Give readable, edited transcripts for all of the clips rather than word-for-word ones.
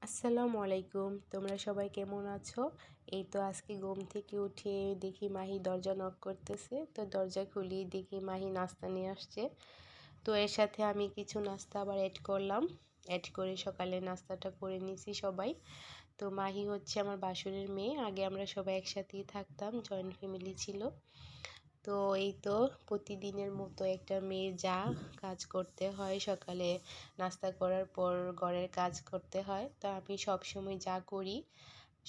আসসালামু আলাইকুম, তোমরা সবাই কেমন আছো? এই তো আজকে ঘুম থেকে উঠে দেখি মাহি দরজা নক করতেছে। তো দরজা খুলি দেখি মাহি নাস্তা নিয়ে আসছে। তো এর সাথে আমি কিছু নাস্তা আবার অ্যাড করলাম। অ্যাড করে সকালে নাস্তাটা করে নিছি সবাই। তো মাহি হচ্ছে আমার বাসুরের মেয়ে। আগে আমরা সবাই একসাথেই থাকতাম, জয়েন্ট ফ্যামিলি ছিল। তো এই তো প্রতিদিনের মতো একটা মেয়ের যা কাজ করতে হয়, সকালে নাস্তা করার পর ঘরের কাজ করতে হয়। তো আমি সবসময় যা করি,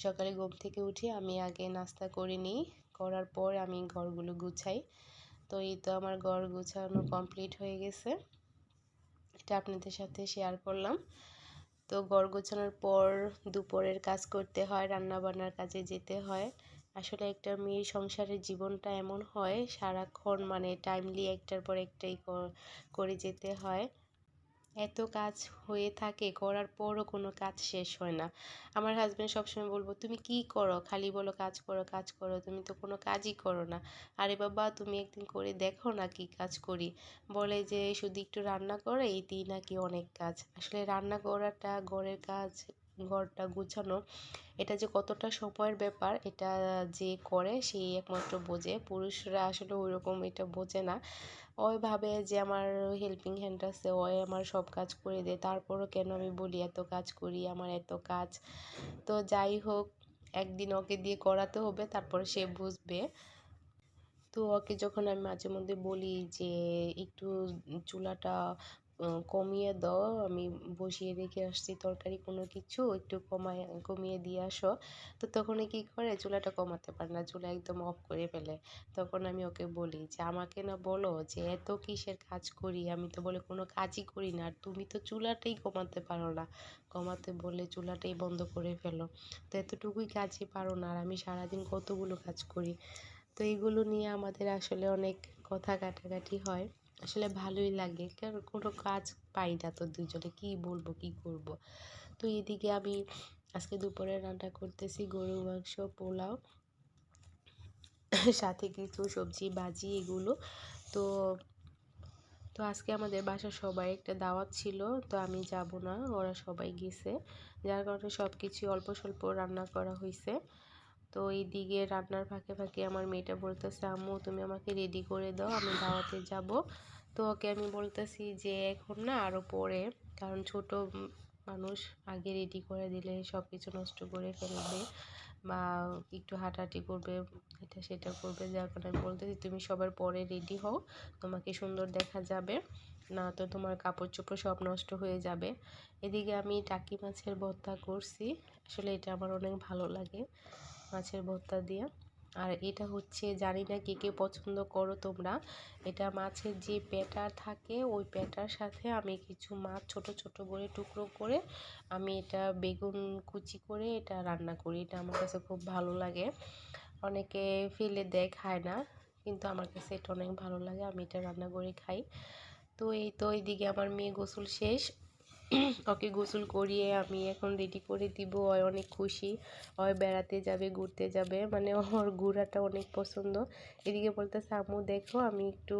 সকালে ঘুম থেকে উঠে আমি আগে নাস্তা করে নিই, করার পর আমি ঘরগুলো গুছাই। তো এই তো আমার ঘর গুছানো কমপ্লিট হয়ে গেছে, এটা আপনাদের সাথে শেয়ার করলাম। তো ঘর গোছানোর পর দুপুরের কাজ করতে হয়, রান্না বান্নার কাজে যেতে হয়। আসলে একটা মেয়ের সংসারের জীবনটা এমন হয়, সারাক্ষণ মানে টাইমলি একটার পর একটাই করে যেতে হয়। এত কাজ হয়ে থাকে, করার পরও কোনো কাজ শেষ হয় না। আমার হাজব্যান্ড সবসময় বলবো, তুমি কি করো, খালি বলো কাজ করো কাজ করো, তুমি তো কোনো কাজই করো না। আরে বাবা, তুমি একদিন করে দেখো না কি কাজ করি। বলে যে শুধু একটু রান্না করে এতেই নাকি অনেক কাজ। আসলে রান্না করাটা, ঘরের কাজ, ঘরটা গুছানো, এটা যে কতটা সময়ের ব্যাপার, এটা যে করে সেই একমাত্র বোঝে। পুরুষরা আসলে ওইরকম এটা বোঝে না। ওই ভাবে যে আমার হেল্পিং হ্যান্ড আছে, ওই আমার সব কাজ করে দেয়। তারপরও কেন আমি বলি এত কাজ করি, আমার এত কাজ। তো যাই হোক, একদিন ওকে দিয়ে করাতে হবে, তারপর সে বুঝবে। তো ওকে যখন আমি মাঝে মধ্যে বলি যে একটু চুলাটা কমিয়ে দাও, আমি বসিয়ে রেখে আসছি তরকারি কোনো কিছু, একটু কমিয়ে দিয়ে আসো। তো তখন কি করে, চুলাটা কমাতে পারে না, চুলা একদম অফ করে ফেলে। তখন আমি ওকে বলি যে আমাকে না বলো যে এত কিসের কাজ করি, আমি তো বলে কোনো কাজই করি না, আর তুমি তো চুলাটাই কমাতে পারো না, কমাতে বলে চুলাটাই বন্ধ করে ফেলো। তো এতটুকুই কাজই পারো না, আর আমি সারাদিন কতগুলো কাজ করি। তো এইগুলো নিয়ে আমাদের আসলে অনেক কথা কাটাকাটি হয়। আসলে ভালোই লাগে, কারণ কোনো কাজ পাই না তো দুজনে, কি বলবো কি করব। তো এদিকে আমি আজকে দুপুরে রান্না করতেছি গরুর মাংস, পোলাও, সাথে কিছু সবজি ভাজি এগুলো। তো তো আজকে আমাদের বাসার সবাই একটা দাওয়াত ছিল, তো আমি যাব না, ওরা সবাই গেছে। যার কারণে সব কিছু অল্প স্বল্প রান্না করা হয়েছে। তো এইদিকে রান্নার ফাঁকে ফাঁকে আমার মেয়েটা বলতেছে, আম্মু তুমি আমাকে রেডি করে দাও, আমি দাওয়াতে যাব। তো ওকে আমি বলতেছি যে এখন না, আরও পরে, কারণ ছোট মানুষ, আগে রেডি করে দিলে সব কিছু নষ্ট করে ফেলবে বা একটু হাঁটাহাঁটি করবে, এটা সেটা করবে। যার কারণে আমি বলতেছি তুমি সবার পরে রেডি হও, তোমাকে সুন্দর দেখা যাবে, না তো তোমার কাপড় চোপড় সব নষ্ট হয়ে যাবে। এদিকে আমি টাকি মাছের ভর্তা করছি। আসলে এটা আমার অনেক ভালো লাগে, মাছের ভর্তা দিয়ে। আর এটা হচ্ছে, জানি না কে কে পছন্দ করো তোমরা, এটা মাছের যে পেটা থাকে, ওই পেটার সাথে আমি কিছু মাছ ছোট ছোট করে টুকরো করে আমি এটা বেগুন কুচি করে এটা রান্না করি। এটা আমার কাছে খুব ভালো লাগে। অনেকে ফেলে দেয়, খায় না, কিন্তু আমার কাছে এটা অনেক ভালো লাগে, আমি এটা রান্না করে খাই। তো এই তো এইদিকে আমার মেয়ে গোসল শেষ, ওকে গোসল করিয়ে আমি এখন রেডি করে দিব। ওই অনেক খুশি, ওই বেড়াতে যাবে, ঘুরতে যাবে, মানে ওর ঘোরাটা অনেক পছন্দ। এদিকে বলতেছে আম্মু দেখো আমি একটু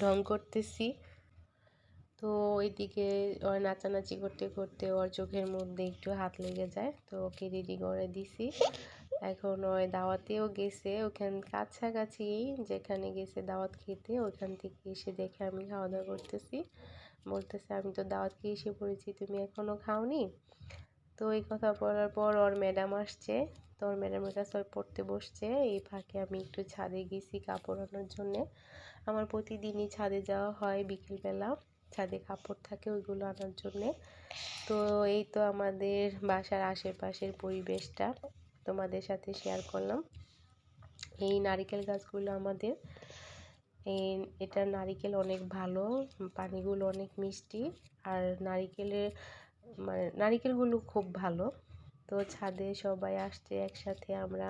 ঢং করতেছি। তো ওইদিকে ওর নাচানাচি করতে করতে ওর চোখের মধ্যে একটু হাত লেগে যায়, তো ওকে রেডি করে দিছি। এখন ওই দাওয়াতেও গেছে, ওখান কাছাকাছি যেখানে গেছে দাওয়াত খেতে, ওইখান থেকে এসে দেখে আমি খাওয়া দাওয়া করতেছি। বলতেছে আমি তো দাওয়াত খেয়ে এসে পড়েছি, তুমি এখনো খাওনি। তো এই কথা বলার পর ওর ম্যাডাম আসছে, তো ওর ম্যাডামের কাছে ওই পড়তে বসছে। এই ফাঁকে আমি একটু ছাদে গেছি কাপড় আনার জন্যে। আমার প্রতিদিনই ছাদে যাওয়া হয় বিকেলবেলা, ছাদে কাপড় থাকে ওইগুলো আনার জন্যে। তো এই তো আমাদের বাসার আশেপাশের পরিবেশটা তোমাদের সাথে শেয়ার করলাম। এই নারিকেল গাছগুলো আমাদের, এই এটা নারিকেল অনেক ভালো, পানিগুলো অনেক মিষ্টি, আর নারিকেলের মানে নারিকেলগুলো খুব ভালো। তো ছাদে সবাই আসছে একসাথে, আমরা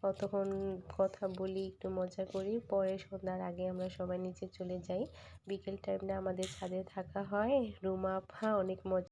কতক্ষণ কথা বলি, একটু মজা করি, পরে সন্ধ্যার আগে আমরা সবাই নিচে চলে যাই। বিকেল টাইমটা আমাদের ছাদে থাকা হয়, রুমা আপা অনেক মজা